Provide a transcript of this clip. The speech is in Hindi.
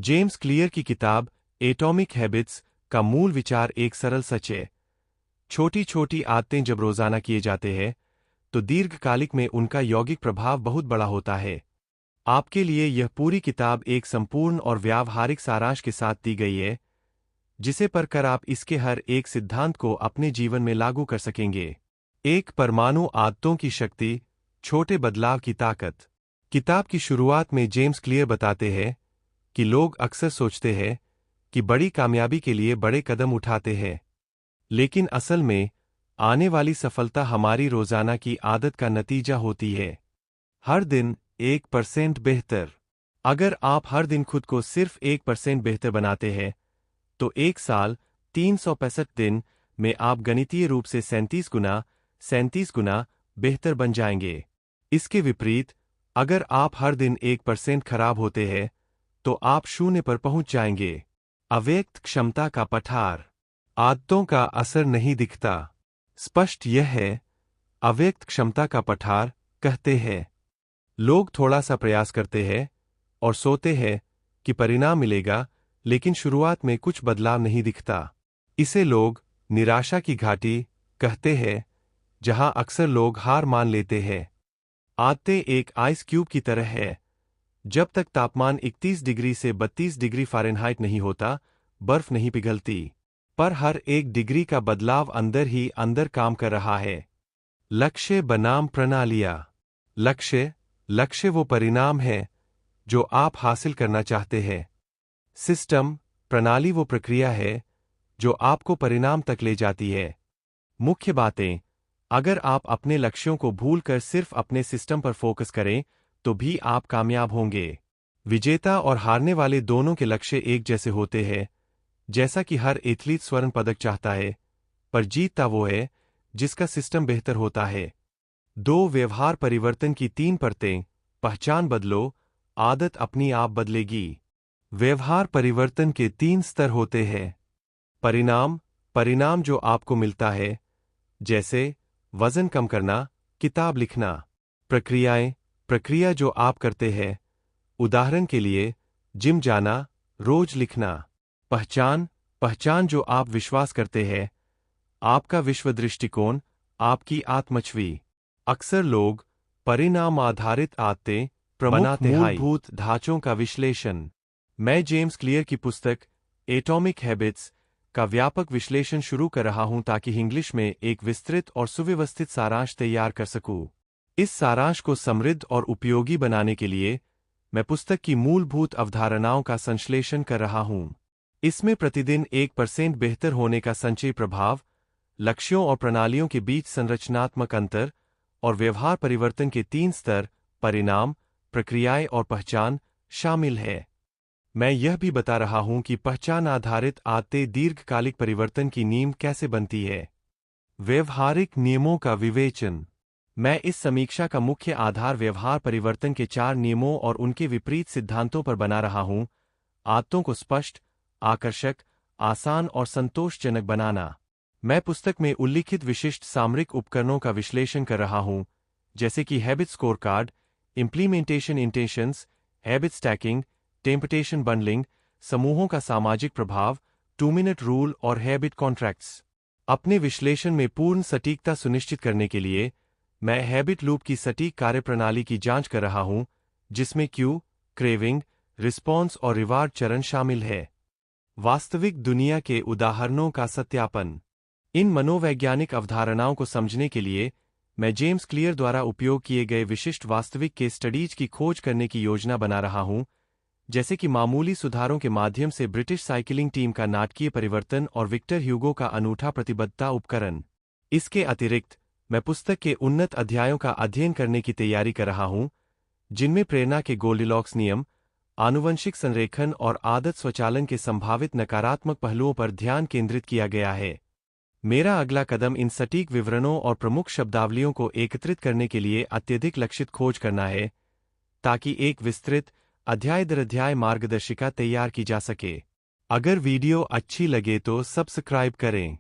जेम्स क्लियर की किताब एटॉमिक हैबिट्स का मूल विचार एक सरल सच है। छोटी छोटी आदतें जब रोजाना किए जाते हैं तो दीर्घकालिक में उनका यौगिक प्रभाव बहुत बड़ा होता है। आपके लिए यह पूरी किताब एक संपूर्ण और व्यावहारिक सारांश के साथ दी गई है, जिसे पढ़कर आप इसके हर एक सिद्धांत को अपने जीवन में लागू कर सकेंगे। एक परमाणु आदतों की शक्ति, छोटे बदलाव की ताकत। किताब की शुरुआत में जेम्स क्लियर बताते हैं कि लोग अक्सर सोचते हैं कि बड़ी कामयाबी के लिए बड़े कदम उठाते हैं, लेकिन असल में आने वाली सफलता हमारी रोजाना की आदत का नतीजा होती है। हर दिन 1% बेहतर। अगर आप हर दिन खुद को सिर्फ 1% बेहतर बनाते हैं तो एक साल 365 दिन में आप गणितीय रूप से 37 गुना बेहतर बन जाएंगे। इसके विपरीत, अगर आप हर दिन 1% खराब होते हैं तो आप 0 पर पहुंच जाएंगे। अव्यक्त क्षमता का पठार। आदतों का असर नहीं दिखता। स्पष्ट यह है, अव्यक्त क्षमता का पठार कहते हैं लोग थोड़ा सा प्रयास करते हैं और सोचते हैं कि परिणाम मिलेगा, लेकिन शुरुआत में कुछ बदलाव नहीं दिखता। इसे लोग निराशा की घाटी कहते हैं, जहां अक्सर लोग हार मान लेते हैं। आदतें एक आइस क्यूब की तरह है। जब तक तापमान 31 डिग्री से 32 डिग्री फ़ारेनहाइट नहीं होता, बर्फ नहीं पिघलती। पर हर 1 डिग्री का बदलाव अंदर ही अंदर काम कर रहा है। लक्ष्य बनाम प्रणालियाँ। लक्ष्य वो परिणाम है जो आप हासिल करना चाहते हैं। सिस्टम, प्रणाली वो प्रक्रिया है जो आपको परिणाम तक ले जाती है। मुख्य बातें, अगर आप अपने लक्ष्यों को भूलकर सिर्फ अपने सिस्टम पर फोकस करें तो भी आप कामयाब होंगे। विजेता और हारने वाले दोनों के लक्ष्य एक जैसे होते हैं। जैसा कि हर एथलीट स्वर्ण पदक चाहता है, पर जीतता वो है जिसका सिस्टम बेहतर होता है। 2 व्यवहार परिवर्तन की 3 परतें। पहचान बदलो, आदत अपनी आप बदलेगी। व्यवहार परिवर्तन के 3 स्तर होते हैं। परिणाम जो आपको मिलता है, जैसे वजन कम करना, किताब लिखना। प्रक्रिया जो आप करते हैं, उदाहरण के लिए जिम जाना, रोज लिखना। पहचान जो आप विश्वास करते हैं, आपका विश्व दृष्टिकोण, आपकी आत्मछवि। अक्सर लोग परिणाम आधारित आदतें बनाते हैं। मूलभूत ढांचों का विश्लेषण। मैं जेम्स क्लियर की पुस्तक एटॉमिक हैबिट्स का व्यापक विश्लेषण शुरू कर रहा हूं ताकि इंग्लिश में एक विस्तृत और सुव्यवस्थित सारांश तैयार कर सकूं। इस सारांश को समृद्ध और उपयोगी बनाने के लिए मैं पुस्तक की मूलभूत अवधारणाओं का संश्लेषण कर रहा हूं। इसमें प्रतिदिन 1% बेहतर होने का संचयी प्रभाव, लक्ष्यों और प्रणालियों के बीच संरचनात्मक अंतर और व्यवहार परिवर्तन के 3 स्तर, परिणाम, प्रक्रियाएं और पहचान शामिल है। मैं यह भी बता रहा हूं कि पहचान आधारित आदतें दीर्घकालिक परिवर्तन की नींव कैसे बनती है। व्यवहारिक नियमों का विवेचन। मैं इस समीक्षा का मुख्य आधार व्यवहार परिवर्तन के 4 नियमों और उनके विपरीत सिद्धांतों पर बना रहा हूं। आदतों को स्पष्ट, आकर्षक, आसान और संतोषजनक बनाना। मैं पुस्तक में उल्लिखित विशिष्ट सामरिक उपकरणों का विश्लेषण कर रहा हूं, जैसे कि habit scorecard, implementation intentions, habit stacking, temptation bundling, समूहों का सामाजिक प्रभाव, 2-मिनट रूल और हैबिट कॉन्ट्रैक्ट्स। अपने विश्लेषण में पूर्ण सटीकता सुनिश्चित करने के लिए मैं हैबिट लूप की सटीक कार्यप्रणाली की जांच कर रहा हूं, जिसमें क्यू, क्रेविंग, रिस्पॉन्स और रिवार्ड चरण शामिल है। वास्तविक दुनिया के उदाहरणों का सत्यापन। इन मनोवैज्ञानिक अवधारणाओं को समझने के लिए मैं जेम्स क्लियर द्वारा उपयोग किए गए विशिष्ट वास्तविक केस स्टडीज की खोज करने की योजना बना रहा हूं, जैसे कि मामूली सुधारों के माध्यम से ब्रिटिश साइकिलिंग टीम का नाटकीय परिवर्तन और विक्टर ह्यूगो का अनूठा प्रतिबद्धता उपकरण। इसके अतिरिक्त मैं पुस्तक के उन्नत अध्यायों का अध्ययन करने की तैयारी कर रहा हूं, जिनमें प्रेरणा के गोल्डिलॉक्स नियम, आनुवंशिक संरेखन और आदत स्वचालन के संभावित नकारात्मक पहलुओं पर ध्यान केंद्रित किया गया है। मेरा अगला कदम इन सटीक विवरणों और प्रमुख शब्दावलियों को एकत्रित करने के लिए अत्यधिक लक्षित खोज करना है, ताकि एक विस्तृत अध्याय दर अध्याय मार्गदर्शिका तैयार की जा सके। अगर वीडियो अच्छी लगे तो सब्सक्राइब करें।